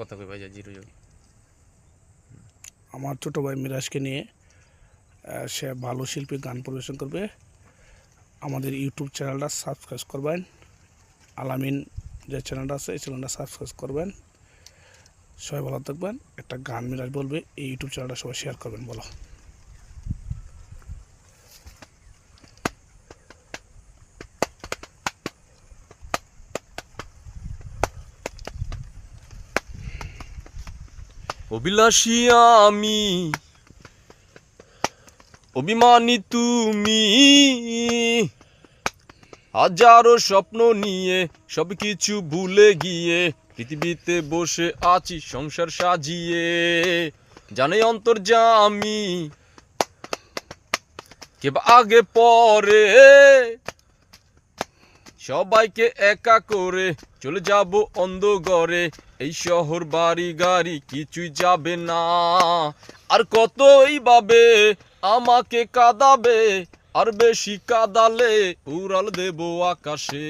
কথা কই ভাই জিরো যোগ আমার ছোট ভাই মিরাজকে নিয়ে সে ভালো শিল্পী গান পরিবেশন করবে। আমাদের ইউটিউব চ্যানেলটা সাবস্ক্রাইব করবেন। আলামিন যে চ্যানেলটা আছে এই চ্যানেলটা সাবস্ক্রাইব করবেন। সবাই ভালো থাকবেন। একটা গান মিরাজ বলবে, এই ইউটিউব চ্যানেলটা সবাই শেয়ার করবেন। বলো। অভিলাষী আমি, অভিমানী তুমি, হাজারো স্বপ্ন নিয়ে সবকিছু ভুলে গিয়ে পৃথিবীতে বসে আছি সংসার সাজিয়ে। জানে অন্তর্যামী কে বা আগে পরে, সবাইকে একা করে চলে যাব অন্ধঘরে। এই শহর বাড়ি গাড়ি কিছুই যাবে না। আর কতই ভাবে আমাকে কাঁদাবে, আর বেশি কাঁদালে উড়াল দেব আকাশে।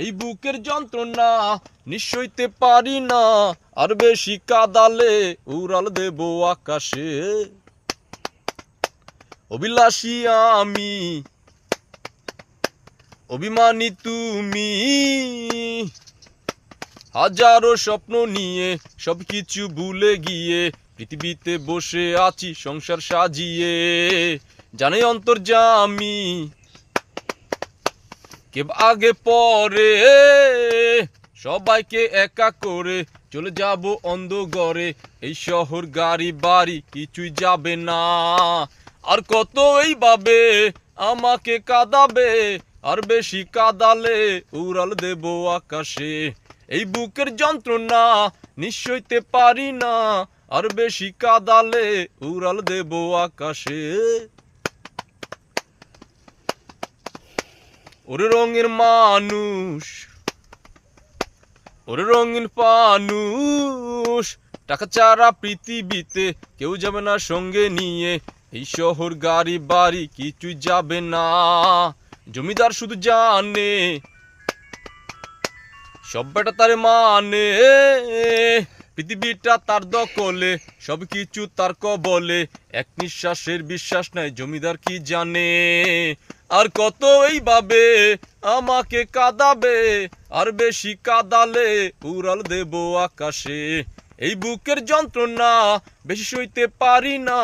এই বুকের যন্ত্রণা নিঃসইতে পারি না, আর বেশি কাঁদালে উড়াল দেব আকাশে। অভিলাষী আমি, অভিমানী তুমি, হাজারো স্বপ্ন নিয়ে সবকিছু ভুলে গিয়ে পৃথিবীতে বসে আছি সংসার সাজিয়ে। জানে অন্তর্যামী কে আগে পরে, সবাইকে একা করে চলে যাব অন্ধঘরে। এই শহর গাড়ি বাড়ি কিছুই যাবে না। আর কতই ভাবে আমাকে কাঁদাবে, আর বেশি কাঁদালে উড়াল দেব আকাশে। এই বুকের যন্ত্রণা নিঃসইতে পারি না, আর বেশি কাঁদালে উড়াল দেব আকাশে। ওরে রঙের মানুষ, ওরে রঙিন ফানুষ, টাকা ছাড়া পৃথিবীতে কেউ যাবে না সঙ্গে নিয়ে। এই শহর গাড়ি বাড়ি কিছুই যাবে না। জমিদার শুধু জানে সব বেটা তারে মানে, পৃথিবীটা তার দখলে সবকিছু তার কবলে। এক নিঃশ্বাসের বিশ্বাস নাই জমিদার কি জানে। আর কতই ভাবে আমাকে কাঁদাবে, আর বেশি কাঁদালে উড়াল দেব আকাশে। এই বুকের যন্ত্রণা বেশি সইতে পারি না,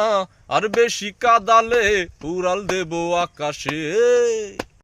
আর বেশি কাঁদালে উড়াল দেব আকাশে।